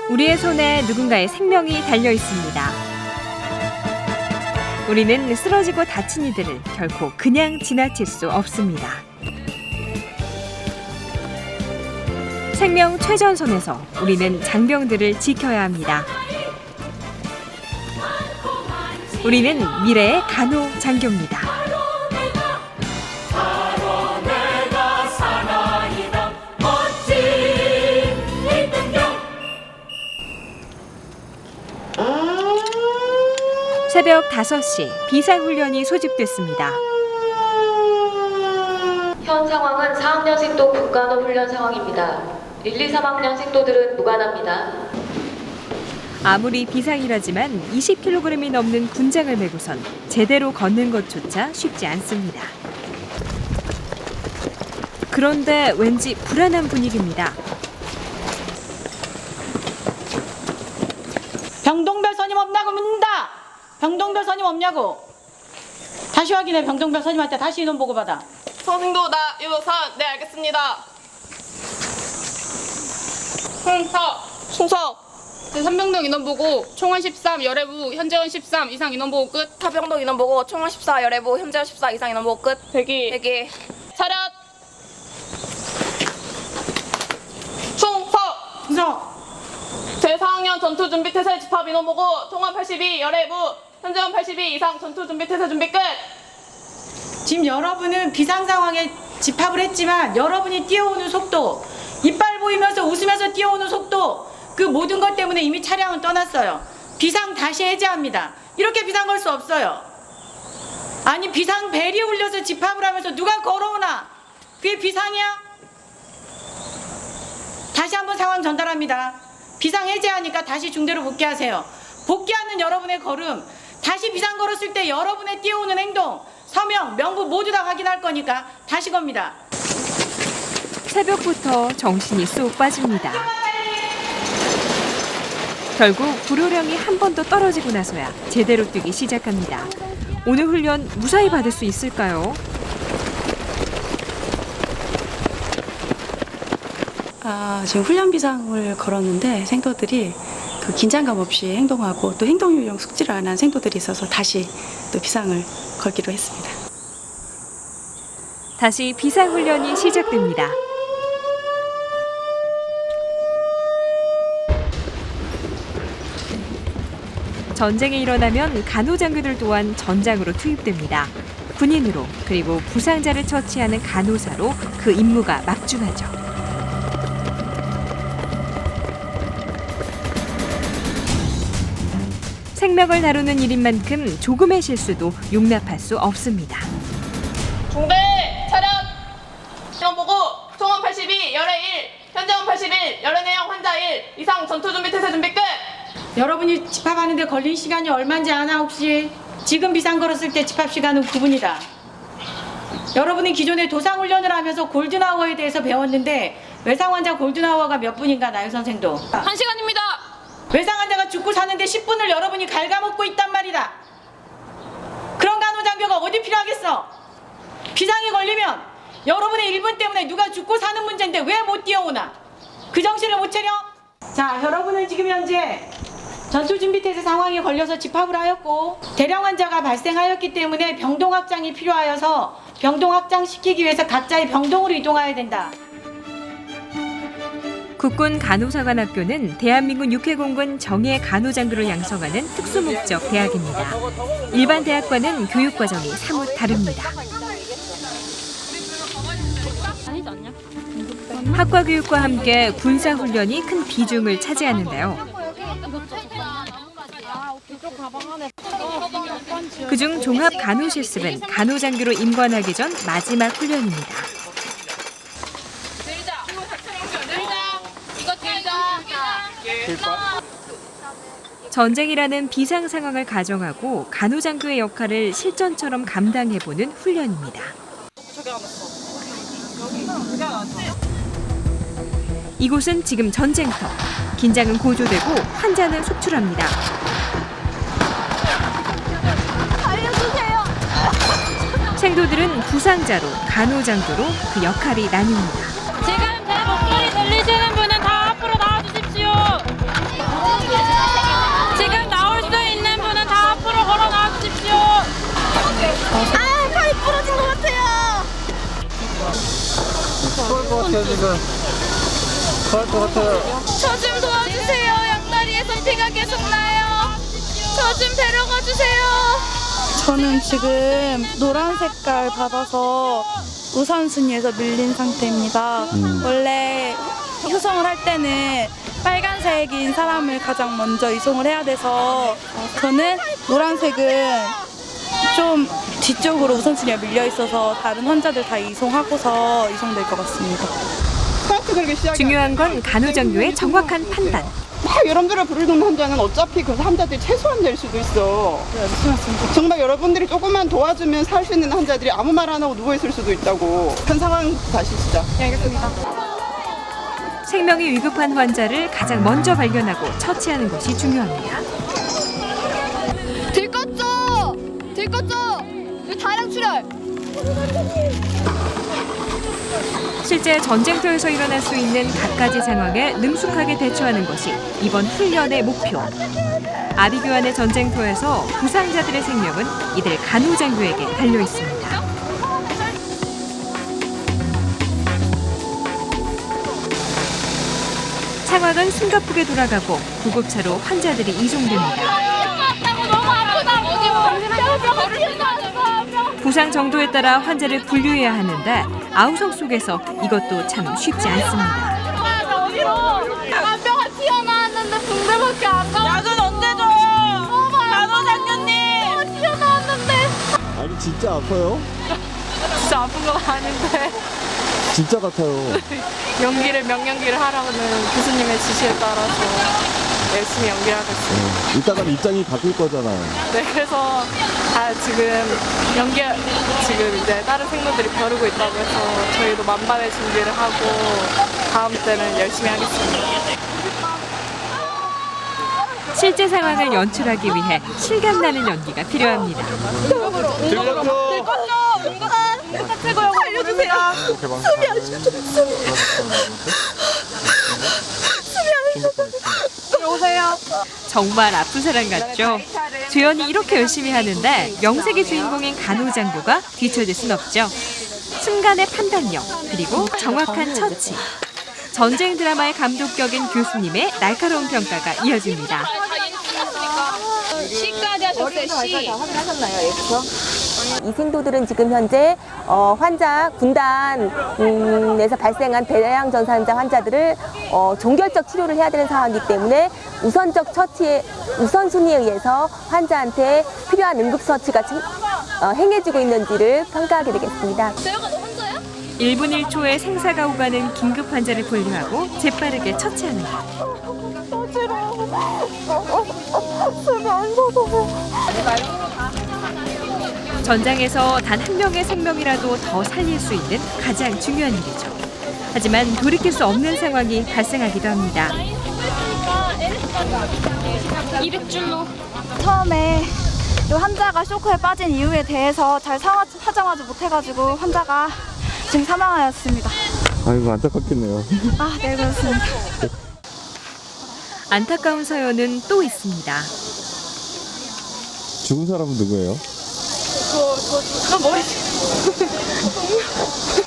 우리의 손에 누군가의 생명이 달려 있습니다. 우리는 쓰러지고 다친 이들을 결코 그냥 지나칠 수 없습니다. 생명 최전선에서 우리는 장병들을 지켜야 합니다. 우리는 미래의 간호장교입니다. 새벽 5시 비상훈련이 소집됐습니다. 현 상황은 4학년생도 분간호 훈련 상황입니다. 1, 2, 3학년생도들은 무관합니다. 아무리 비상이라지만 20kg이 넘는 군장을 메고선 제대로 걷는 것조차 쉽지 않습니다. 그런데 왠지 불안한 분위기입니다. 병동별 선임 없냐고 묻는다. 병동별 선임 없냐고. 다시 확인해. 병동별 선임한테 다시 인원 보고 받아. 선생도 나 유도선. 네, 알겠습니다. 충석 제3병동 인원 보고 총원 13 열애부 현재원 13 이상 인원 보고 끝. 타병동 인원 보고 총원 14 열애부 현재원 14 이상 인원 보고 끝. 대기 차렷. 충성. 제4학년 전투준비태세 집합 인원 보고 총원 82 열애부 현재원 82 이상 전투준비태세 준비 끝. 지금 여러분은 비상 상황에 집합을 했지만 여러분이 뛰어오는 속도, 이빨 보이면서 웃으면서 뛰어오는 속도, 그 모든 것 때문에 이미 차량은 떠났어요. 비상 다시 해제합니다. 이렇게 비상 걸 수 없어요. 아니 비상 벨이 울려서 집합을 하면서 누가 걸어오나? 그게 비상이야? 다시 한번 상황 전달합니다. 비상 해제하니까 다시 중대로 복귀하세요. 복귀하는 여러분의 걸음, 다시 비상 걸었을 때 여러분의 뛰어오는 행동, 서명, 명부 모두 다 확인할 거니까 다시 겁니다. 새벽부터 정신이 쏙 빠집니다. 결국 불호령이 한 번 더 떨어지고 나서야 제대로 뛰기 시작합니다. 오늘 훈련 무사히 받을 수 있을까요? 지금 훈련 비상을 걸었는데 생도들이 그 긴장감 없이 행동하고 또 행동 요령 숙지를 안 한 생도들이 있어서 다시 또 비상을 걸기로 했습니다. 다시 비상훈련이 시작됩니다. 전쟁이 일어나면 간호장교들 또한 전장으로 투입됩니다. 군인으로 그리고 부상자를 처치하는 간호사로 그 임무가 막중하죠. 생명을 다루는 일인 만큼 조금의 실수도 용납할 수 없습니다. 중대 차렷. 인원 보고 총원 82 열애 1 현재원 81 열애 내용 환자 1 이상 전투준비태세 준비 끝. 여러분이 집합하는데 걸린 시간이 얼마인지 아나 혹시? 지금 비상 걸었을 때 집합 시간은 9분이다. 여러분이 기존에 도상훈련을 하면서 골든아워에 대해서 배웠는데 외상 환자 골든아워가 몇 분인가 나요 선생도? 1시간입니다. 외상 환자가 죽고 사는데 10분을 여러분이 갉아먹고 있단 말이다. 그런 간호장교가 어디 필요하겠어? 비상이 걸리면 여러분의 1분 때문에 누가 죽고 사는 문제인데 왜 못 뛰어오나? 그 정신을 못 차려? 자, 여러분은 지금 현재 전투준비태세 상황에 걸려서 집합을 하였고 대량 환자가 발생하였기 때문에 병동 확장이 필요하여서 병동 확장시키기 위해서 각자의 병동으로 이동해야 된다. 국군 간호사관학교는 대한민국 육해공군 정예 간호장교를 양성하는 특수목적 대학입니다. 일반 대학과는 교육과정이 사뭇 다릅니다. 학과 교육과 함께 군사훈련이 큰 비중을 차지하는데요. 그중 종합간호실습은 간호장교로 임관하기 전 마지막 훈련입니다. 전쟁이라는 비상 상황을 가정하고 간호장교의 역할을 실전처럼 감당해보는 훈련입니다. 이곳은 지금 전쟁터. 긴장은 고조되고 환자는 속출합니다. 생도들은 부상자로 간호장교로 그 역할이 나뉩니다. 지금 제 목소리 들리시는 분은 다 앞으로 나와주십시오. 지금 나올 수 있는 분은 다 앞으로 걸어 나와주십시오. 팔이 부러진 것 같아요. 저 좀 도와주세요. 양다리에서 피가 계속 나요. 저 좀 데려가 주세요. 저는 지금 노란 색깔 받아서 우선순위에서 밀린 상태입니다. 원래 효성을 할 때는 빨간색인 사람을 가장 먼저 이송을 해야 돼서 저는 노란색은 좀 뒤쪽으로 우선순위가 밀려 있어서 다른 환자들 다 이송하고서 이송될 것 같습니다. 중요한 건 간호장교의 정확한 판단. 막 여러분들을 부르는 환자는 어차피 그 환자들이 최소 환자일 수도 있어. 정말 여러분들이 조금만 도와주면 살 수 있는 환자들이 아무 말 안 하고 누워있을 수도 있다고. 현 상황 다시 시작. 생명이 위급한 환자를 가장 먼저 발견하고 처치하는 것이 중요합니다. 들껐죠? 들껐죠? 다량 출혈. 실제 전쟁터에서 일어날 수 있는 갖가지 상황에 능숙하게 대처하는 것이 이번 훈련의 목표. 아비규환의 전쟁터에서 부상자들의 생명은 이들 간호장교에게 달려 있습니다. 상황은 숨가쁘게 돌아가고 구급차로 환자들이 이송됩니다. 부상 정도에 따라 환자를 분류해야 하는데 아우성 속에서 이것도 참 쉽지 않습니다. 간병아 튀어나왔는데 붕대밖에 안 나와. 약은 언제 줘요? 간호장교님. 튀어나왔는데. 아니 진짜 아파요? 진짜 아픈 건 아닌데 진짜 같아요. 명연기를 하라는 교수님의 지시에 따라서 열심히 연기하고 있어요. 이따가는 입장이 바뀔 거잖아요. 네, 그래서 지금 이제 다른 생도들이 벼르고 있다고 해서 저희도 만반의 준비를 하고 다음 때는 열심히 하겠습니다. 실제 상황을 연출하기 위해 실감나는 연기가 필요합니다. 살려주세요. 숨이 안 쉬어져. 정말 아픈 사람 같죠? 주연이 이렇게 열심히 하는데 명색의 주인공인 간호장교가 뒤처질 순 없죠. 순간의 판단력, 그리고 정확한 처치. 전쟁 드라마의 감독격인 교수님의 날카로운 평가가 이어집니다. C까지 하셨어요. C. 이 생도들은 지금 현재 환자 군단에서 발생한 대량 전사자 환자들을 종결적 치료를 해야 되는 상황이기 때문에 우선적 처치의 우선순위에 의해서 환자한테 필요한 응급처치가 행해지고 있는지를 평가하게 되겠습니다. 1분 1초의 생사가 오가는 긴급 환자를 분류하고 재빠르게 처치하는 것. 전장에서 단 한 명의 생명이라도 더 살릴 수 있는 가장 중요한 일이죠. 하지만 돌이킬 수 없는 상황이 발생하기도 합니다. 200줄로 처음에 이 환자가 쇼크에 빠진 이유에 대해서 잘 사정하지 못해가지고 환자가 지금 사망하였습니다. 아이고 안타깝겠네요. 아, 네, 그렇습니다. 안타까운 사연은 또 있습니다. 죽은 사람은 누구예요?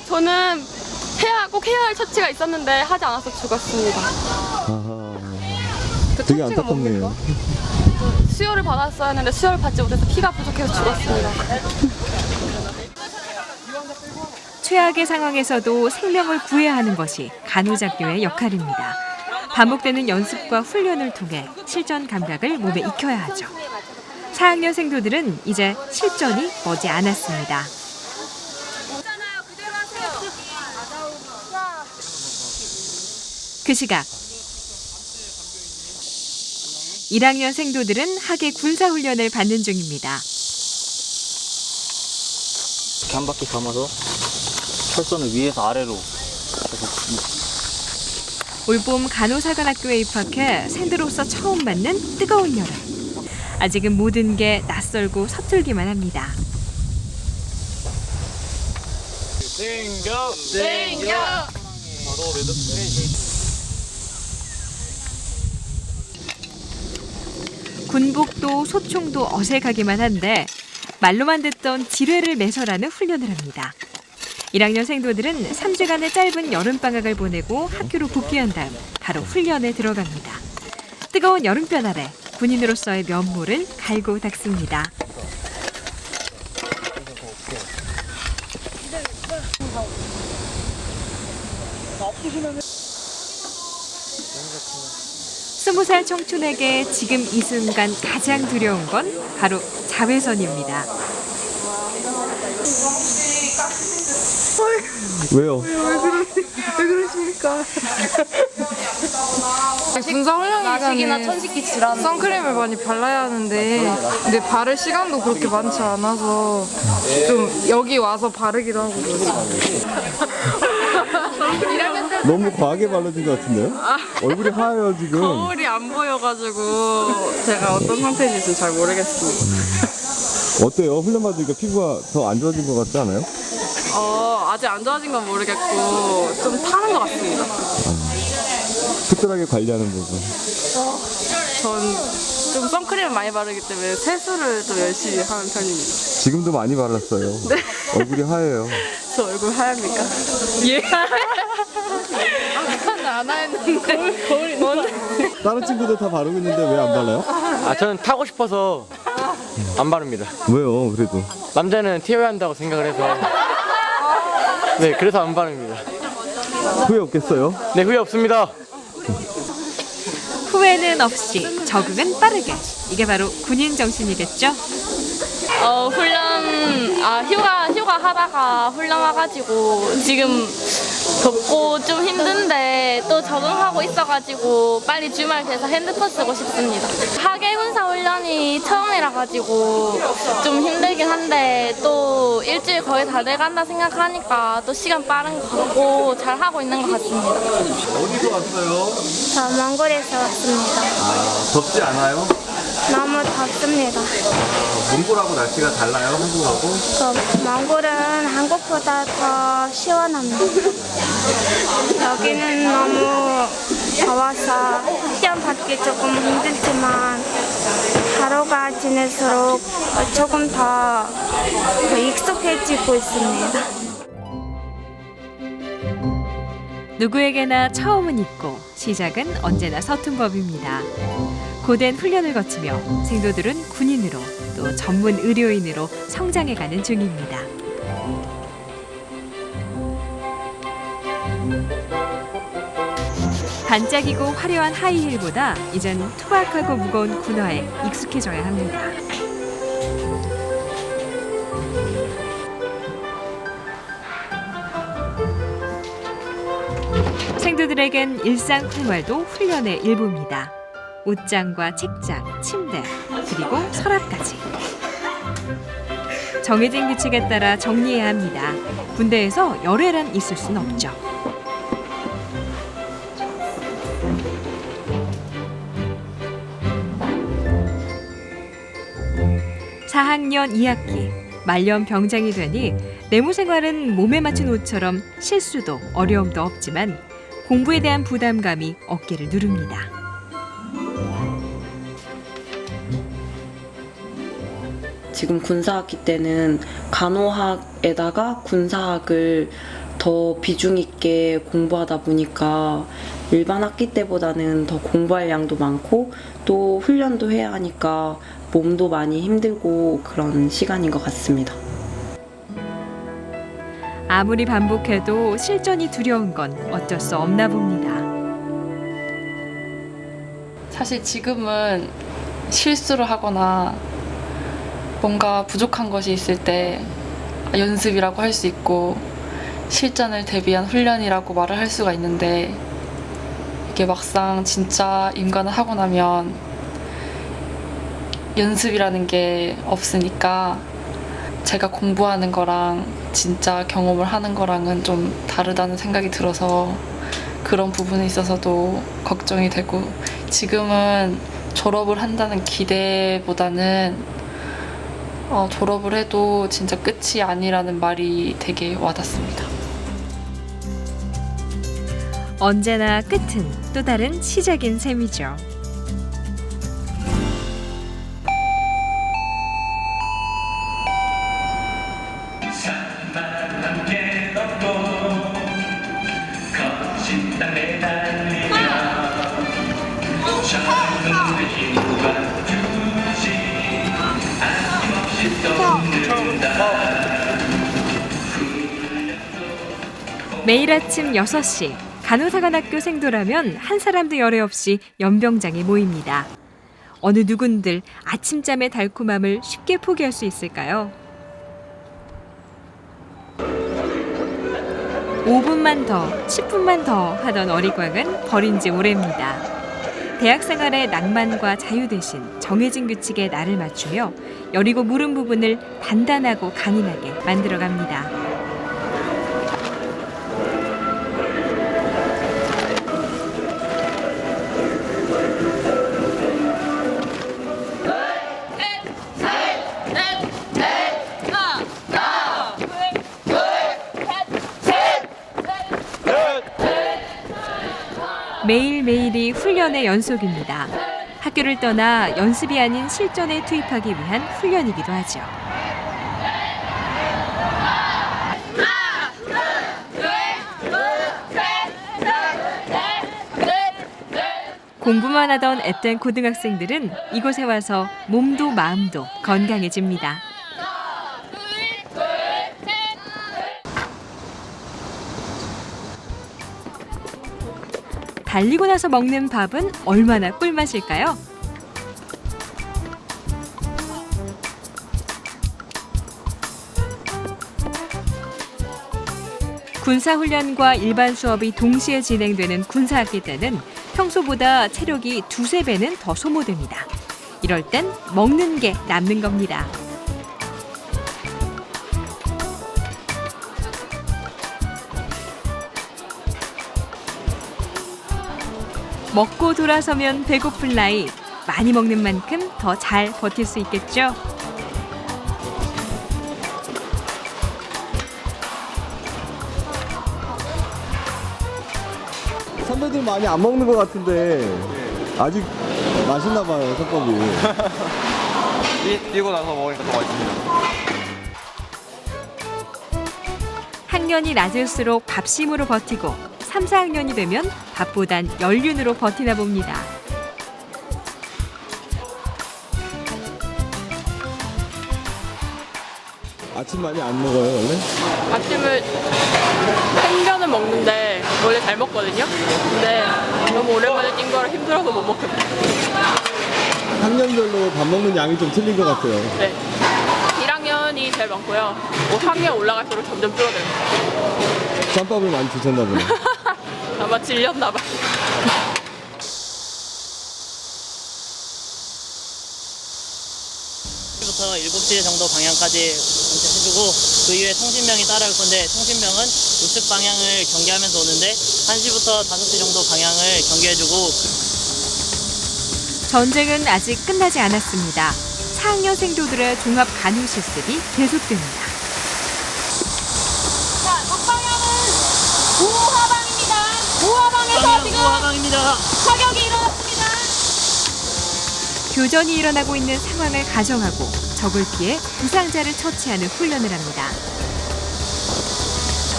저는 꼭 해야 할 처치가 있었는데 하지 않아서 죽었습니다. 아하, 되게 안타깝네요. 수혈을 받았어야 했는데 수혈을 받지 못해서 피가 부족해서 죽었습니다. 최악의 상황에서도 생명을 구해야 하는 것이 간호장교의 역할입니다. 반복되는 연습과 훈련을 통해 실전 감각을 몸에 익혀야 하죠. 4학년 생도들은 이제 실전이 머지 않았습니다. 그 시각 1학년 생도들은 학예 군사훈련을 받는 중입니다. 이렇게 한 바퀴 감아서 철선을 위에서 아래로 올봄 간호사관학교에 입학해 생도로서 처음 맞는 뜨거운 여름. 아직은 모든 게 낯설고 서툴기만 합니다. 군복도 소총도 어색하기만 한데 말로만 듣던 지뢰를 매설하는 훈련을 합니다. 1학년 생도들은 3주간의 짧은 여름방학을 보내고 학교로 복귀한 다음 바로 훈련에 들어갑니다. 뜨거운 여름볕 아래 군인으로서의 면모를 갈고 닦습니다. 스무 살 청춘에게 지금 이 순간 가장 두려운 건 바로 자외선입니다. 왜요? 왜 그러십니까? 군사훈련 기간에 선크림을 많이 발라야 하는데 근데 바를 시간도 그렇게 많지 않아서 좀 여기 와서 바르기도 하고 너무 과하게 발라진 것 같은데요? 얼굴이 하얘요 지금. 거울이 안 보여가지고 제가 어떤 상태인지 잘 모르겠습니다. 어때요? 훈련 받으니까 피부가 더 안 좋아진 것 같지 않아요? 아직 안 좋아진 건 모르겠고 좀 타는 것 같습니다. 특별하게 관리하는 부분. 전 좀 선크림을 많이 바르기 때문에 세수를 좀 열심히 하는 편입니다. 지금도 많이 발랐어요. 네. 얼굴이 하얘요. 저 얼굴 하얗습니까? 예. 안 하였는데 거울이 뭔데? 다른 친구들 다 바르고 있는데 왜 안 발라요? 저는 타고 싶어서 안 바릅니다. 왜요? 그래도. 남자는 튀어야 한다고 생각을 해서 네, 그래서 안 바릅니다. 후회 없겠어요? 네, 후회 없습니다. 후회는 없이 적응은 빠르게. 이게 바로 군인 정신이겠죠? 휴가 하다가 훈련 와가지고 지금 덥고 좀 힘든데 또 적응하고 있어가지고 빨리 주말 돼서 핸드폰 쓰고 싶습니다. 학예 군사 훈련이 처음이라 가지고 좀 힘들긴 한데 또 일주일 거의 다 돼간다 생각하니까 또 시간 빠른 것 같고 잘 하고 있는 것 같습니다. 어디서 왔어요? 저 몽골에서 왔습니다. 덥지 않아요? 너무 덥습니다. 몽골하고 날씨가 달라요? 한국하고? 몽골은 한국보다 더 시원합니다. 여기는 너무 더워서 시험 받기 조금 힘들지만 하루가 지날수록 조금 더 익숙해지고 있습니다. 누구에게나 처음은 있고 시작은 언제나 서툰 법입니다. 고된 훈련을 거치며 생도들은 군인으로 또 전문 의료인으로 성장해가는 중입니다. 반짝이고 화려한 하이힐보다 이젠 투박하고 무거운 군화에 익숙해져야 합니다. 생도들에겐 일상생활도 훈련의 일부입니다. 옷장과 책장, 침대, 그리고 서랍까지. 정해진 규칙에 따라 정리해야 합니다. 군대에서 열애란 있을 순 없죠. (4학년 2학기) 말년 병장이 되니 내무 생활은 몸에 맞춘 옷처럼 실수도 어려움도 없지만 공부에 대한 부담감이 어깨를 누릅니다. 지금 군사학기 때는 간호학에다가 군사학을 더 비중 있게 공부하다 보니까 일반 학기 때보다는 더 공부할 양도 많고 또 훈련도 해야 하니까 몸도 많이 힘들고 그런 시간인 것 같습니다. 아무리 반복해도 실전이 두려운 건 어쩔 수 없나 봅니다. 사실 지금은 실수를 하거나 뭔가 부족한 것이 있을 때 연습이라고 할 수 있고 실전을 대비한 훈련이라고 말을 할 수가 있는데 이게 막상 진짜 임관을 하고 나면 연습이라는 게 없으니까 제가 공부하는 거랑 진짜 경험을 하는 거랑은 좀 다르다는 생각이 들어서 그런 부분에 있어서도 걱정이 되고, 지금은 졸업을 한다는 기대보다는 졸업을 해도 진짜 끝이 아니라는 말이 되게 와닿습니다. 언제나 끝은 또 다른 시작인 셈이죠. 매일 아침 6시 간호사관학교 생도라면 한 사람도 열애 없이 연병장에 모입니다. 어느 누군들 아침잠의 달콤함을 쉽게 포기할 수 있을까요? 5분만 더, 10분만 더 하던 어리광은 버린 지 오래입니다. 대학 생활의 낭만과 자유 대신 정해진 규칙에 나를 맞추며 여리고 무른 부분을 단단하고 강인하게 만들어갑니다. 매일매일이 훈련의 연속입니다. 학교를 떠나 연습이 아닌 실전에 투입하기 위한 훈련이기도 하죠. 공부만 하던 앳된 고등학생들은 이곳에 와서 몸도 마음도 건강해집니다. 달리고 나서 먹는 밥은 얼마나 꿀맛일까요? 군사훈련과 일반 수업이 동시에 진행되는 군사학기 때는 평소보다 체력이 2~3배는 더 소모됩니다. 이럴 땐 먹는 게 남는 겁니다. 먹고 돌아서면 배고플 나이, 많이 먹는 만큼 더 잘 버틸 수 있겠죠? 선배들 많이 안 먹는 것 같은데 아직 맛있나 봐요, 석밥이. 뛰고 나서 먹으니까 더 맛있습니다. 학년이 낮을수록 밥심으로 버티고 3, 4학년이 되면 밥보단 연륜으로 버티나 봅니다. 아침 많이 안 먹어요, 원래? 아침을 생면은 먹는데 원래 잘 먹거든요. 근데 너무 오랜만에 뛴 거라 힘들어서 못 먹겠어요. 학년별로 밥 먹는 양이 좀 틀린 것 같아요. 네. 1학년이 제일 많고요. 5학년 올라갈수록 점점 줄어들어요. 쌈밥을 많이 드셨나 보네. 아마 질렸나 봐. 부터 7시 정도 방향까지 해주고 그 이후에 통신병이 따라올 건데 통신병은 우측 방향을 경계하면서 오는데 1시부터 5시 정도 방향을 경계해주고. 전쟁은 아직 끝나지 않았습니다. 4학년 생도들의 종합 간호 실습이 계속됩니다. 자, 적방향은 우하방입니다. 우하방에서 지금 우하방입니다. 사격이 일어났습니다. 교전이 일어나고 있는 상황을 가정하고 적을 피해 부상자를 처치하는 훈련을 합니다.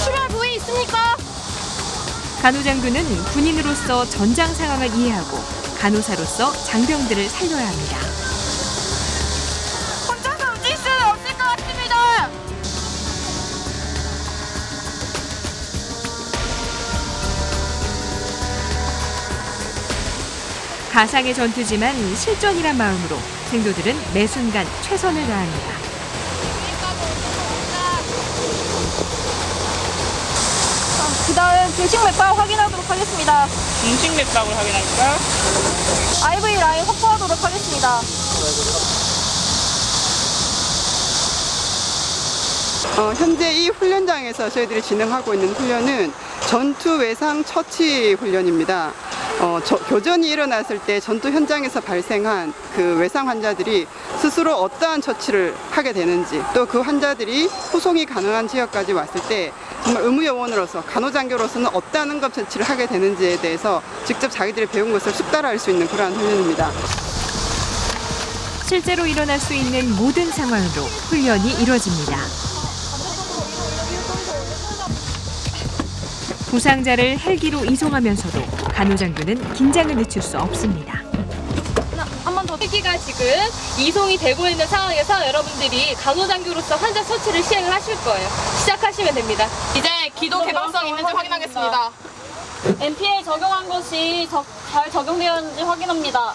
출혈 부위 있습니까? 간호장교는 군인으로서 전장 상황을 이해하고 간호사로서 장병들을 살려야 합니다. 혼자서 움직일 수는 없을 것 같습니다. 가상의 전투지만 실전이란 마음으로 생도들은 매 순간 최선을 다합니다. 그 다음 중심 맥박 확인하도록 하겠습니다. 중심 맥박을 확인할까요? IV 라인 확보하도록 하겠습니다. 현재 이 훈련장에서 저희들이 진행하고 있는 훈련은 전투 외상 처치 훈련입니다. 교전이 일어났을 때 전투 현장에서 발생한 그 외상 환자들이 스스로 어떠한 처치를 하게 되는지, 또 그 환자들이 후송이 가능한 지역까지 왔을 때 정말 의무요원으로서 간호장교로서는 어떠한 응급 처치를 하게 되는지에 대해서 직접 자기들이 배운 것을 숙달할 수 있는 그러한 훈련입니다. 실제로 일어날 수 있는 모든 상황으로 훈련이 이루어집니다. 부상자를 헬기로 이송하면서도 간호장교는 긴장을 늦출 수 없습니다. 한 번 더. 헬기가 지금 이송이 되고 있는 상황에서 여러분들이 간호장교로서 환자 처치를 시행을 하실 거예요. 시작하시면 됩니다. 이제 기도 개방성 있는지 확인하겠습니다. NPL 적용한 것이 잘 적용되었는지 확인합니다.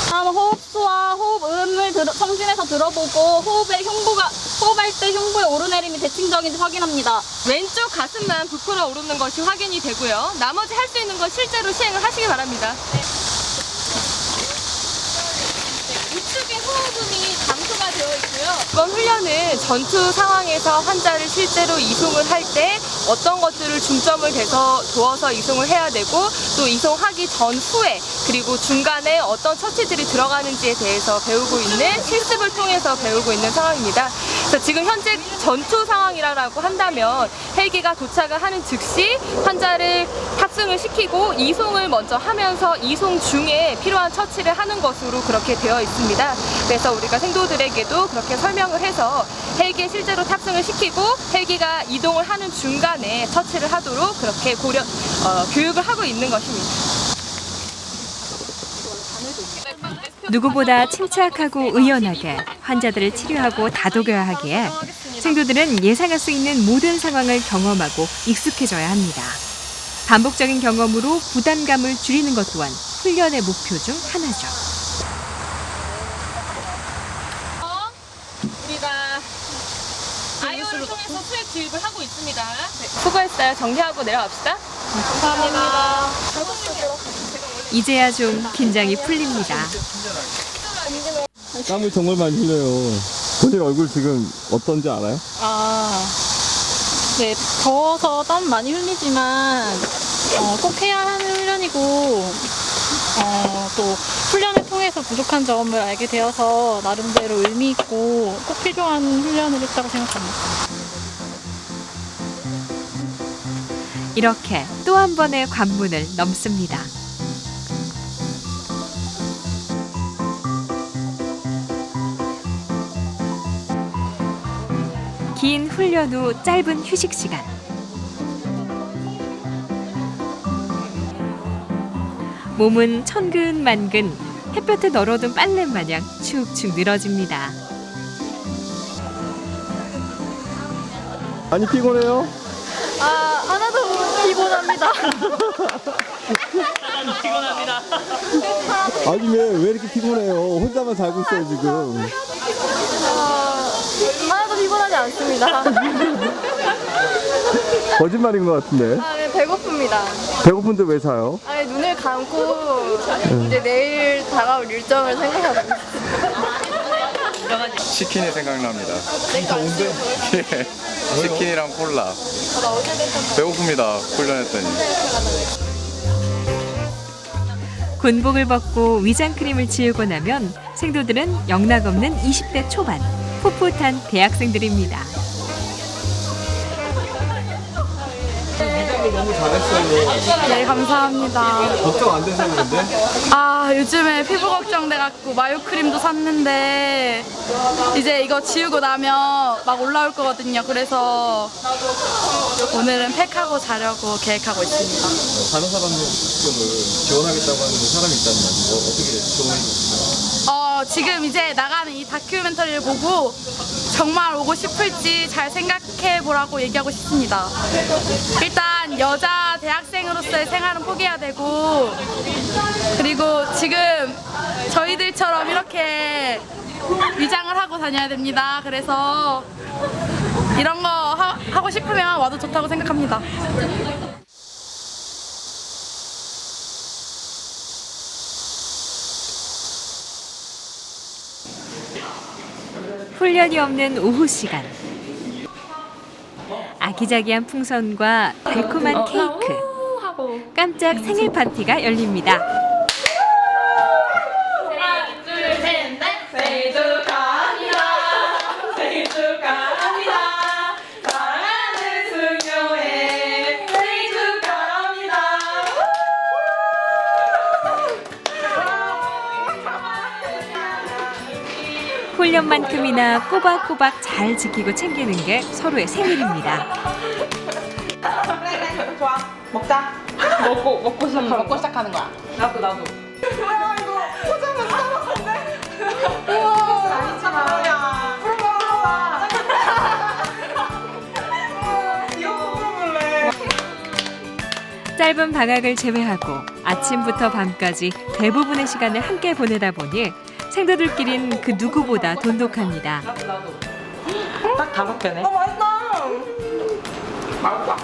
다음 호흡수와 호흡음을 청진해서 들어보고 호흡할 때 흉부의 오르내림이 대칭적인지 확인합니다. 왼쪽 가슴만 부풀어 오르는 것이 확인이 되고요. 나머지 할 수 있는 건 실제로 시행을 하시기 바랍니다. 우측에 호흡음이 감소가 되어 있고요. 이번 훈련은 전투 상황에서 환자를 실제로 이송을 할 때 어떤 것들을 중점을 둬서 이송을 해야 되고, 또 이송하기 전후에 그리고 중간에 어떤 처치들이 들어가는지에 대해서 배우고 있는 실습을 통해서 배우고 있는 상황입니다. 그래서 지금 현재 전투 상황이라고 한다면 헬기가 도착을 하는 즉시 환자를 탑승을 시키고 이송을 먼저 하면서 이송 중에 필요한 처치를 하는 것으로 그렇게 되어 있습니다. 그래서 우리가 생도들에게도 그렇게 설명을 해서 헬기에 실제로 탑승을 시키고 헬기가 이동을 하는 중간에 처치를 하도록 그렇게 교육을 하고 있는 것입니다. 누구보다 침착하고 의연하게 환자들을 치료하고 다독여야 하기에 생도들은 예상할 수 있는 모든 상황을 경험하고 익숙해져야 합니다. 반복적인 경험으로 부담감을 줄이는 것 또한 훈련의 목표 중 하나죠. 우리가 아이오를 통해서 수액 주입을 하고 있습니다. 수고했어요. 정리하고 내려갑시다. 감사합니다. 이제야 좀 긴장이 풀립니다. 땀을 정말 많이 흘려요. 본인 얼굴 지금 어떤지 알아요? 네, 더워서 땀 많이 흘리지만 꼭 해야 하는 훈련이고 또 훈련을 통해서 부족한 점을 알게 되어서 나름대로 의미 있고 꼭 필요한 훈련을 했다고 생각합니다. 이렇게 또 한 번의 관문을 넘습니다. 긴 훈련 후 짧은 휴식 시간. 몸은 천근만근 햇볕에 널어둔 빨래 마냥 축축 늘어집니다. 많이 피곤해요? 하나도 피곤합니다. 피곤합니다. 아니 왜 이렇게 피곤해요? 혼자만 살고 있어요 지금. 하나도 피곤하지 않습니다. 거짓말인 것 같은데. 네, 배고픕니다. 배고픈데 왜 사요? 눈을 감고 이제 내일 다가올 일정을 생각하고 있어요. 치킨이 생각납니다. 예, 치킨이랑 콜라. 배고픕니다. 훈련했더니. 군복을 벗고 위장크림을 지우고 나면 생도들은 영락없는 20대 초반, 풋풋한 대학생들입니다. 너무 잘했어요. 네, 감사합니다. 걱정 안 되세요 근데? 요즘에 피부 걱정돼갖고 마요크림도 샀는데 이제 이거 지우고 나면 막 올라올 거거든요. 그래서 오늘은 팩하고 자려고 계획하고 있습니다. 간호사관님 지원하겠다고 하는 사람이 있다면 어떻게 지원해 주세요? 지금 이제 나가는 이 다큐멘터리를 보고 정말 오고 싶을지 잘 생각해 보라고 얘기하고 싶습니다. 일단 여자 대학생으로서의 생활은 포기해야 되고, 그리고 지금 저희들처럼 이렇게 위장을 하고 다녀야 됩니다. 그래서 이런 거 하고 싶으면 와도 좋다고 생각합니다. 훈련이 없는 오후 시간. 아기자기한 풍선과 달콤한 케이크, 깜짝 생일 파티가 열립니다. 생일 축하합니다. 생일 축하합니다. 사랑하는 승효의 생일 축하합니다. 훈련만큼이나 꼬박꼬박 잘 지키고 챙기는 게 서로의 생일입니다. 좋아. 먹자. 먹고 시작하는 거야. 나도. 뭐야 이거 포장만 싸먹었네. 우와. 아니잖아. 풀어봐. 이거 풀어볼래. 짧은 방학을 제외하고 아침부터 밤까지 대부분의 시간을 함께 보내다 보니 생도들끼린 그 누구보다 돈독합니다. 딱 5개네. 맛있다.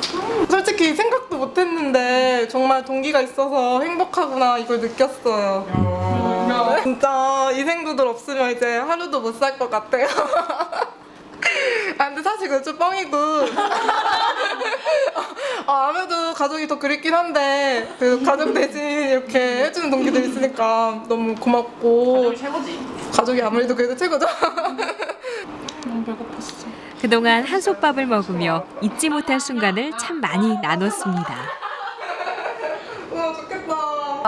솔직히 생각도 못했는데 정말 동기가 있어서 행복하구나 이걸 느꼈어요. 진짜 이 생도들 없으면 이제 하루도 못 살 것 같아요. 아 근데 사실 그건 좀 뻥이고 아무래도 가족이 더 그립긴 한데 그 가족 대신 이렇게 해주는 동기들 있으니까 너무 고맙고 가족이 최고지. 가족이 아무래도 그래도 최고죠. 너무 배고팠어. 그동안 한솥밥을 먹으며 잊지 못할 순간을 참 많이 나눴습니다.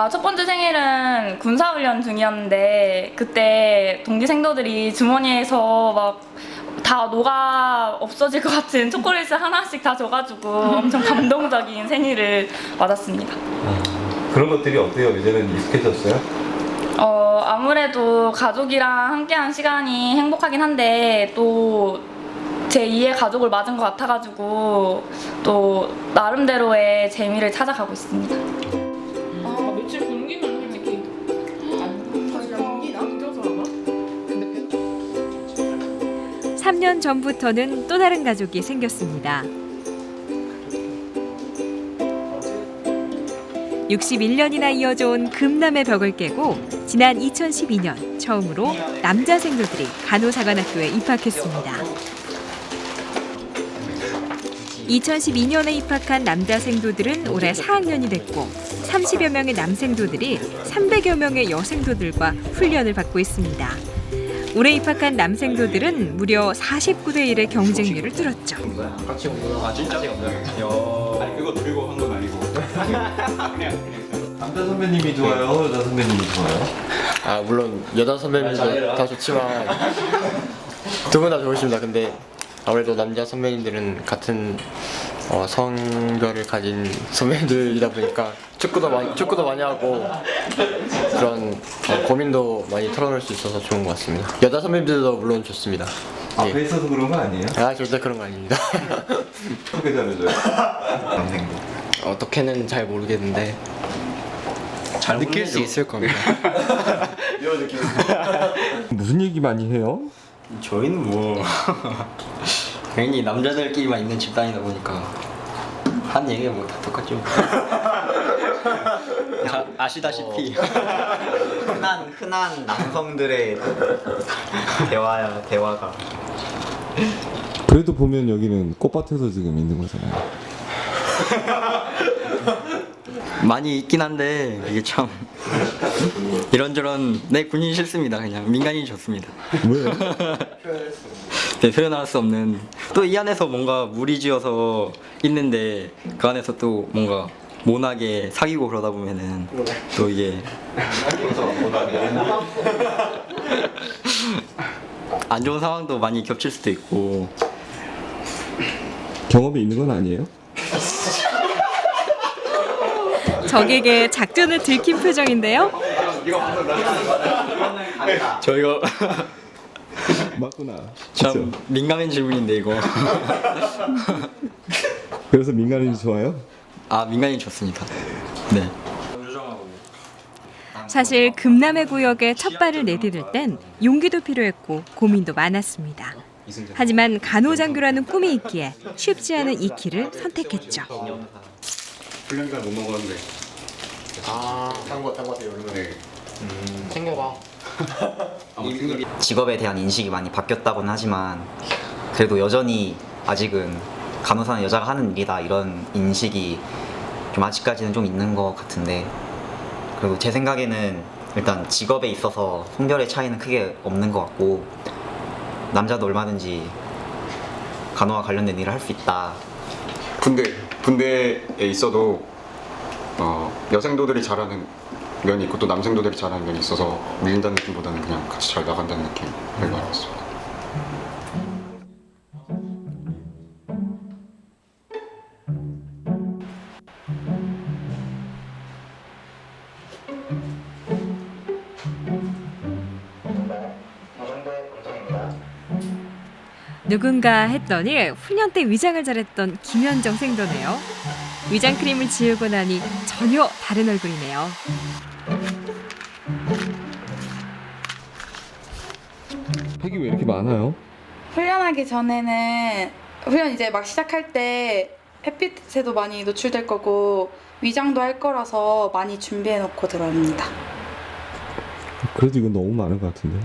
첫 번째 생일은 군사훈련 중이었는데 그때 동기 생도들이 주머니에서 막 다 녹아 없어질 것 같은 초콜릿을 하나씩 다 줘가지고 엄청 감동적인 생일을 맞았습니다. 그런 것들이 어때요? 이제는 익숙해졌어요? 아무래도 가족이랑 함께한 시간이 행복하긴 한데 또 제 2의 가족을 맞은 것 같아가지고 또 나름대로의 재미를 찾아가고 있습니다. 며칠 굶기면 솔직히 3년 전부터는 또 다른 가족이 생겼습니다. 61년이나 이어져 온 금남의 벽을 깨고 지난 2012년 처음으로 남자 생도들이 간호사관학교에 입학했습니다. 2012년에 입학한 남자 생도들은 올해 4학년이 됐고 30여 명의 남생도들이 300여 명의 여생도들과 훈련을 받고 있습니다. 올해 입학한 남생도들은 무려 49대 1의 경쟁률을 뚫었죠. 같이 오구나. 아 진짜? 아니 그거 들고 한 건 아니고. 남자 선배님이 좋아요? 여자 선배님이 좋아요? 아 물론 여자 선배님도 다 좋지만 두 분 다 좋으십니다. 근데 아무래도 남자 선배님들은 같은 성별을 가진 선배님들이다 보니까 축구도 많이 하고 그런 고민도 많이 털어놓을 수 있어서 좋은 것 같습니다. 여자 선배님들도 물론 좋습니다. 앞에 예. 있어서 그런 거 아니에요? 아 절대 그런 거 아닙니다. 어떻게 잘해줘요? 어떻게는 잘 모르겠는데 잘 느낄 수 있을 겁니다. 이런 느낌. 무슨 얘기 많이 해요? 저희는 뭐 괜히 남자들끼리만 있는 집단이다 보니까 한 얘기가 뭐 다 똑같죠. 아시다시피 흔한 남성들의 대화가. 그래도 보면 여기는 꽃밭에서 지금 있는 거잖아요. 많이 있긴 한데 이게 참 이런저런 군인 싫습니다. 그냥 민간인이 좋습니다. 왜요? 네, 표현할 수 없는 또 이 안에서 뭔가 무리지어서 있는데 그 안에서 또 뭔가 모나게 사귀고 그러다 보면은 또 이게 안 좋은 상황도 많이 겹칠 수도 있고. 경험이 있는 건 아니에요? 적에게 작전을 들킨 표정인데요. 저희가 맞구나. 참 민감한 질문인데 이거. 그래서 민간인이 좋아요? 아 민간인 좋습니다. 네. 사실 금남의 구역에 첫 발을 내디딜 땐 용기도 필요했고 고민도 많았습니다. 하지만 간호장교라는 꿈이 있기에 쉽지 않은 이 길을 선택했죠. 훈련 잘 못 먹었는데. 딴 거 오랜만에 챙겨봐. 직업에 대한 인식이 많이 바뀌었다고는 하지만 그래도 여전히 아직은 간호사는 여자가 하는 일이다 이런 인식이 좀 아직까지는 좀 있는 것 같은데, 그리고 제 생각에는 일단 직업에 있어서 성별의 차이는 크게 없는 것 같고 남자도 얼마든지 간호와 관련된 일을 할 수 있다. 군대에 있어도 여생도들이 잘하는 면이 있고 또 남생도들이 잘하는 면이 있어서 밀린다는 느낌보다는 그냥 같이 잘 나간다는 느낌을 많이 받습니다. 누군가 했더니 훈련 때 위장을 잘했던 김현정 생도네요. 위장 크림을 지우고 나니 전혀 다른 얼굴이네요. 팩이 왜 이렇게 많아요? 훈련하기 전에는 훈련 이제 막 시작할 때 햇빛에도 많이 노출될 거고 위장도 할 거라서 많이 준비해 놓고 들어옵니다. 그래도 이건 너무 많은 것 같은데.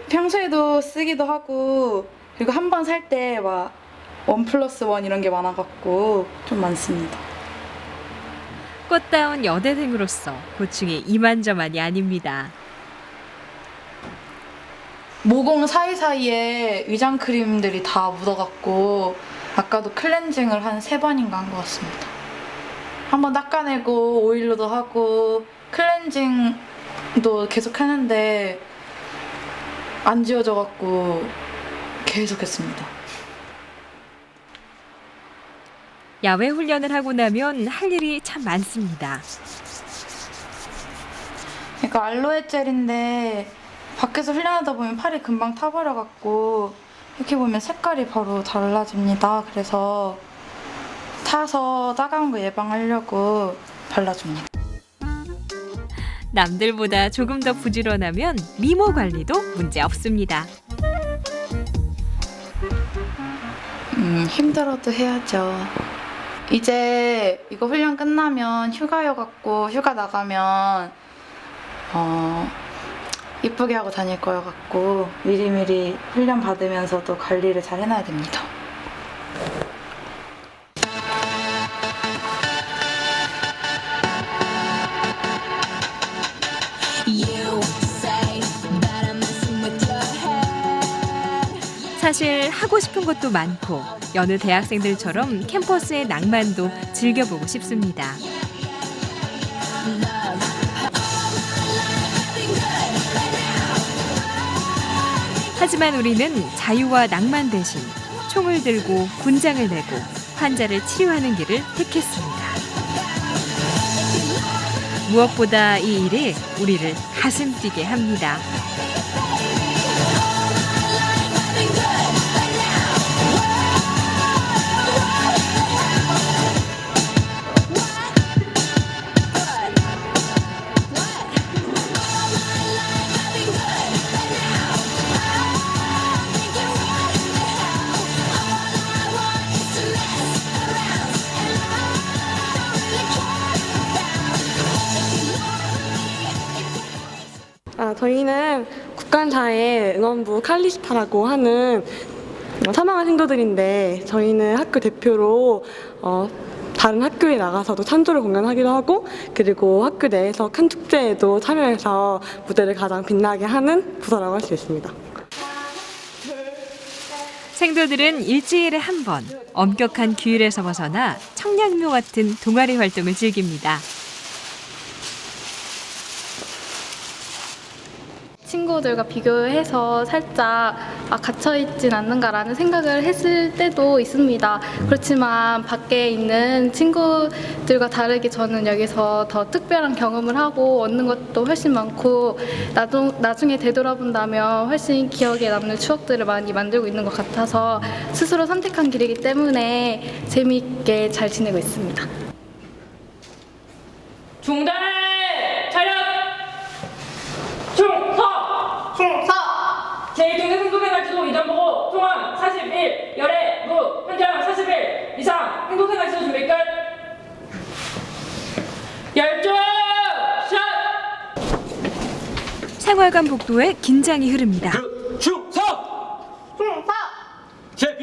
평소에도 쓰기도 하고 그리고 한 번 살 때 막 1+1 이런 게 많아갖고 좀 많습니다. 꽃다운 여대생으로서 고충이 이만저만이 아닙니다. 모공 사이사이에 위장 크림들이 다 묻어갖고 아까도 클렌징을 한 3번인가 한 것 같습니다. 한번 닦아내고 오일로도 하고 클렌징도 계속 하는데 안 지워져갖고 계속 했습니다. 야외 훈련을 하고 나면 할 일이 참 많습니다. 이거 알로에 젤인데 밖에서 훈련하다 보면 팔이 금방 타버려갖고 이렇게 보면 색깔이 바로 달라집니다. 그래서 타서 따가운 거 예방하려고 발라줍니다. 남들보다 조금 더 부지런하면 미모 관리도 문제 없습니다. 힘들어도 해야죠. 이제 이거 훈련 끝나면 휴가여갖고 휴가 나가면 이쁘게 하고 다닐 거여갖고 미리미리 훈련 받으면서도 관리를 잘 해놔야 됩니다. 사실 하고 싶은 것도 많고 여느 대학생들처럼 캠퍼스의 낭만도 즐겨보고 싶습니다. 하지만 우리는 자유와 낭만 대신 총을 들고 군장을 내고 환자를 치료하는 길을 택했습니다. 무엇보다 이 일이 우리를 가슴 뛰게 합니다. 저희는 국간사의 응원부 칼리스타라고 하는 사망한 생도들인데 저희는 학교 대표로 다른 학교에 나가서도 찬조를 공연하기도 하고 그리고 학교 내에서 큰 축제에도 참여해서 무대를 가장 빛나게 하는 부서라고 할 수 있습니다. 생도들은 일주일에 한 번 엄격한 규율에서 벗어나 청량묘 같은 동아리 활동을 즐깁니다. 친구들과 비교해서 살짝 갇혀있진 않는가라는 생각을 했을 때도 있습니다. 그렇지만 밖에 있는 친구들과 다르게 저는 여기서 더 특별한 경험을 하고 얻는 것도 훨씬 많고 나중에 되돌아본다면 훨씬 기억에 남는 추억들을 많이 만들고 있는 것 같아서 스스로 선택한 길이기 때문에 재미있게 잘 지내고 있습니다. 중대 차렷! 충서! 제2중대 행동생활지도 이전 보고 총원 41, 열애, 무, 현장 41 이상 행동생활지도 준비 끝! 열중! 샷! 생활관 복도에 긴장이 흐릅니다. 충서! 제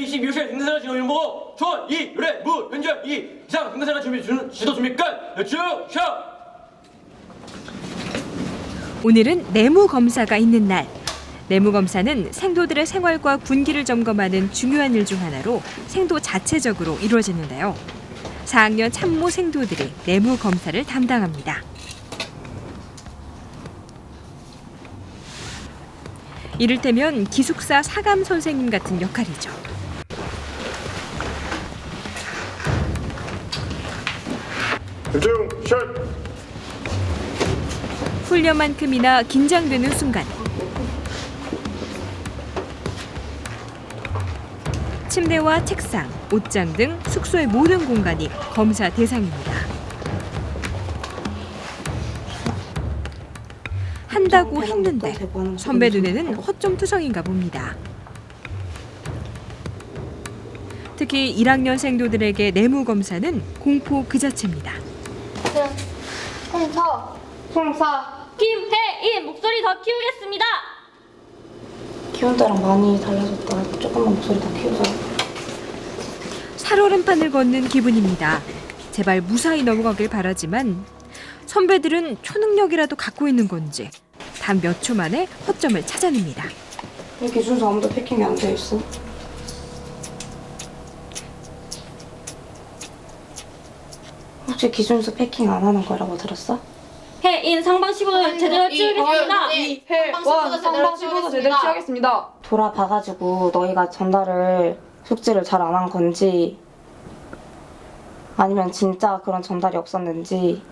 초, 초, 이, 유래, 무, 현재, 이 이상 등산사 준비, 지도 준비 끝. 쭉 쉬어. 오늘은 내무 검사가 있는 날. 내무 검사는 생도들의 생활과 군기를 점검하는 중요한 일 중 하나로 생도 자체적으로 이루어지는데요. 4학년 참모 생도들이 내무 검사를 담당합니다. 이를테면 기숙사 사감 선생님 같은 역할이죠. 훈련만큼이나 긴장되는 순간. 침대와 책상, 옷장 등 숙소의 모든 공간이 검사 대상입니다. 한다고 했는데 선배 눈에는 허점투성인가 봅니다. 특히 1학년 생도들에게 내무 검사는 공포 그 자체입니다. 홍사 김혜인 목소리 더 키우겠습니다. 키운 때랑 많이 달라졌다. 조금만 목소리 더 키우자. 살얼음판을 걷는 기분입니다. 제발 무사히 넘어가길 바라지만 선배들은 초능력이라도 갖고 있는 건지 단 몇 초 만에 허점을 찾아냅니다. 왜 기준서 아무도 패킹이 안 돼 있어? 혹시 기준서 패킹 안 하는 거라고 들었어? 혜인 상방시보도 제대로 치우겠습니다. 상방시보도 제대로 치우겠습니다. 돌아봐가지고 너희가 전달을 숙지를 잘 안 한 건지 아니면 진짜 그런 전달이 없었는지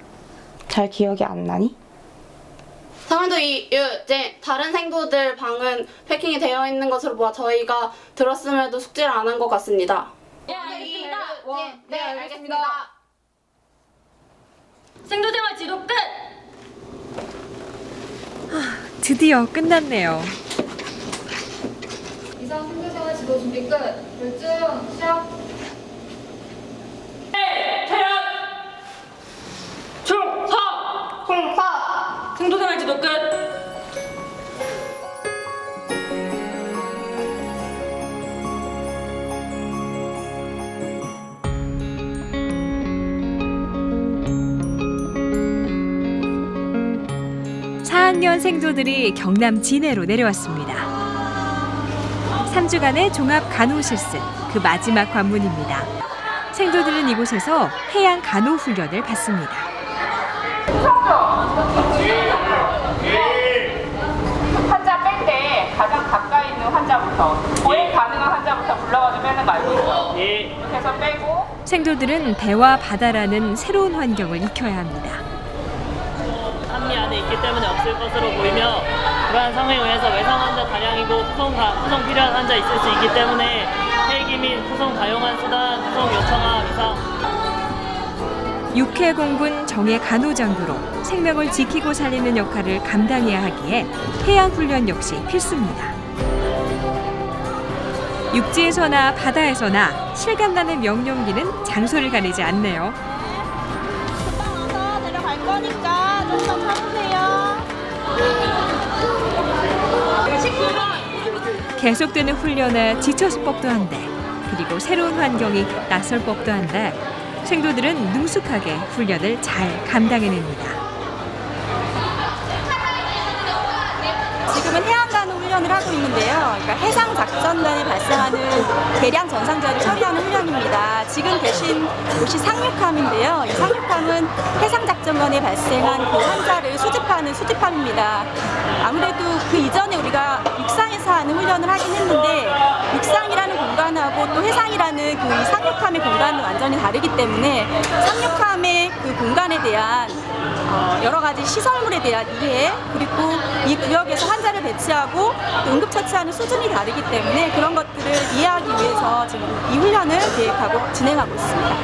잘 기억이 안 나니? 상황도 이유제 다른 생도들 방은 패킹이 되어 있는 것으로 보아 저희가 들었음에도 숙지를 안 한 것 같습니다. 네, 알겠습니다. 네, 알겠습니다. 생도생활 지도 끝! 드디어 끝났네요. 이상 생도생활 지도 준비 끝. 결중 시작. 충사 생도생활 지도 끝. 학년 생도들이 경남 진해로 내려왔습니다. 3주간의 종합 간호 실습, 그 마지막 관문입니다. 생도들은 이곳에서 해양 간호 훈련을 받습니다. 환자 뺄 때 가장 가까이 있는 환자부터, 보행 가능한 환자부터 불러가지고 빼는 거 알고 있죠? 이렇게 해서 빼고. 생도들은 배와 바다라는 새로운 환경을 익혀야 합니다. 한미 안에 있기 때문에 없을 것으로 보이며 그러한 상황에 의해서 외상 환자 다량이고 후송 필요한 환자 있을 수 있기 때문에 헬기 및 후송 가용한 수단, 후송 요청함 이상. 육해공군 정예 간호장교로 생명을 지키고 살리는 역할을 감당해야 하기에 해양훈련 역시 필수입니다. 육지에서나 바다에서나 실감나는 명령기는 장소를 가리지 않네요. 내려갈 거니까 좀만 참으세요. 계속되는 훈련에 지쳤을 법도 한데, 그리고 새로운 환경이 낯설 법도 한데 생도들은 능숙하게 훈련을 잘 감당해냅니다. 지금은 해양간호 훈련을 하고 있는데요. 그러니까 해상작전단에 발생하는 대량 전상자를 처리하는 훈련입니다. 지금 계신 곳이 상륙함인데요. 이 상륙함은 해상작전단에 발생한 그 환자를 수집하는 수집함입니다. 아무래도 그 이전에 우리가 육상에서 하는 훈련을 하긴 했는데 육상이라는 공간하고 또 해상이라는 그 상륙함의 공간은 완전히 다르기 때문에 상륙함의 그 공간에 대한 여러 가지 시설물에 대한 이해, 그리고 이 구역에서 환자를 배치하고 또 응급처치하는 수준이 다르기 때문에 그런 것들을 이해하기 위해서 지금 이 훈련을 계획하고 진행하고 있습니다.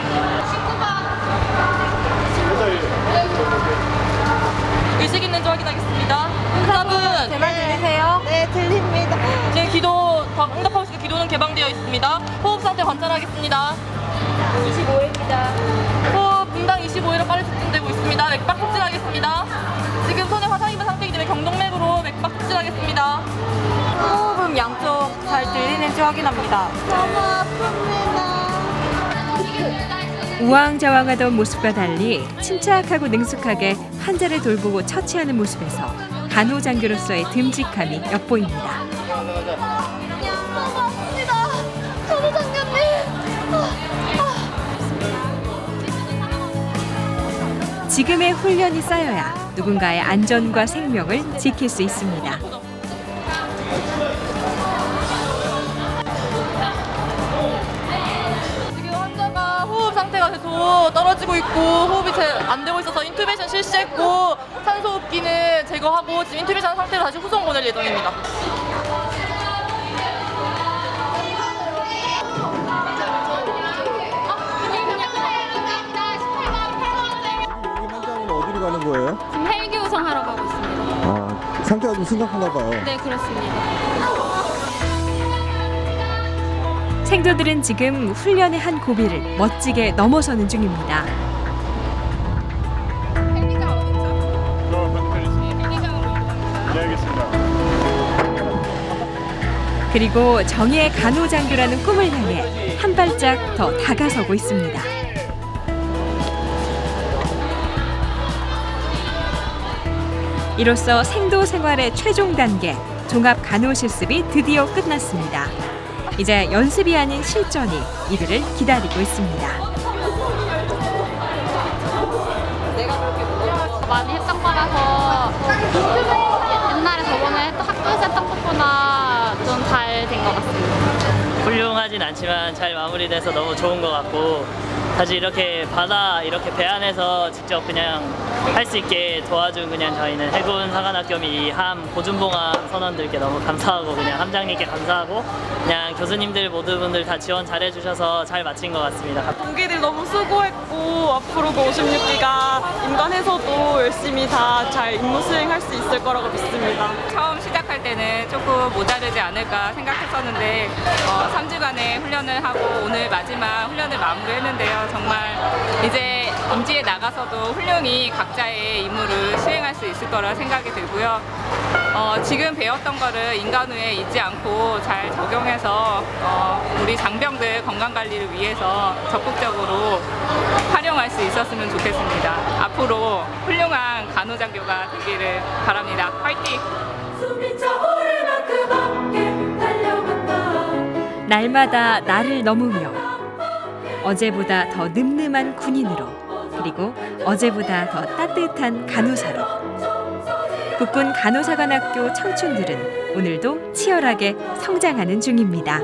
의식 있는지 확인하겠습니다. 응답은 제 말 들리세요? 네, 들립니다. 제 기도 응답하고 있으니까 기도는 개방되어 있습니다. 호흡 상태 관찰하겠습니다. 25회입니다. 호흡 분당 25회로 빠르게 측정되고 있습니다. 맥박 촉진하겠습니다. 지금 손에 화상 입은 상태이기 때문에 경동맥으로 맥박 촉진하겠습니다. 호흡음 양쪽 잘 들리는지 확인합니다. 너무 아픕니다. 우왕좌왕하던 모습과 달리 침착하고 능숙하게 환자를 돌보고 처치하는 모습에서 간호장교로서의 듬직함이 엿보입니다. 지금의 훈련이 쌓여야 누군가의 안전과 생명을 지킬 수 있습니다. 지금 환자가 호흡 상태가 계속 떨어지고 있고 호흡이 잘 안 되고 있어서 인투베이션 실시했고 산소호흡기는 제거하고 지금 인투베이션 상태로 다시 후송 보낼 예정입니다. 어디로 가는 거예요? 지금 헬기 우성하러 가고 있습니다. 아, 상태가 좀 심각한가 봐요. 네, 그렇습니다. 생도들은 지금 훈련의 한 고비를 멋지게 넘어서는 중입니다. 그리고 정의의 간호장교라는 꿈을 향해 한 발짝 더 다가서고 있습니다. 이로써 생도 생활의 최종 단계 종합 간호 실습이 드디어 끝났습니다. 이제 연습이 아닌 실전이 이들을 기다리고 있습니다. 많이 했던 거라서 옛날에 저번에 학교에서 했던 것보다 좀 잘 된 것 같습니다. 훌륭하진 않지만 잘 마무리돼서 너무 좋은 것 같고 사실 이렇게 바다 이렇게 배 안에서 직접 그냥 할 수 있게 도와준 그냥 저희는 해군 사관학교 및 함 보준봉함 선원들께 너무 감사하고 그냥 함장님께 감사하고 그냥 교수님들 모든 분들 다 지원 잘해주셔서 잘 마친 것 같습니다. 동기들 너무 수고했고 앞으로도 56기가 임관해서도 열심히 다 잘 임무 수행할 수 있을 거라고 믿습니다. 처음 시작할 때는 조금 모자르지 않을까 생각했었는데 3주간의 훈련을 하고 오늘 마지막 훈련을 마무리했는데요. 정말 이제 임지에 나가서도 훌륭히 각자의 임무를 수행할 수 있을 거라 생각이 들고요. 지금 배웠던 거를 인간후에 잊지 않고 잘 적용해서 우리 장병들 건강관리를 위해서 적극적으로 활용할 수 있었으면 좋겠습니다. 앞으로 훌륭한 간호장교가 되기를 바랍니다. 화이팅! 날마다 나를 넘으며 어제보다 더 늠름한 군인으로 그리고 어제보다 더 따뜻한 간호사로 국군 간호사관학교 청춘들은 오늘도 치열하게 성장하는 중입니다.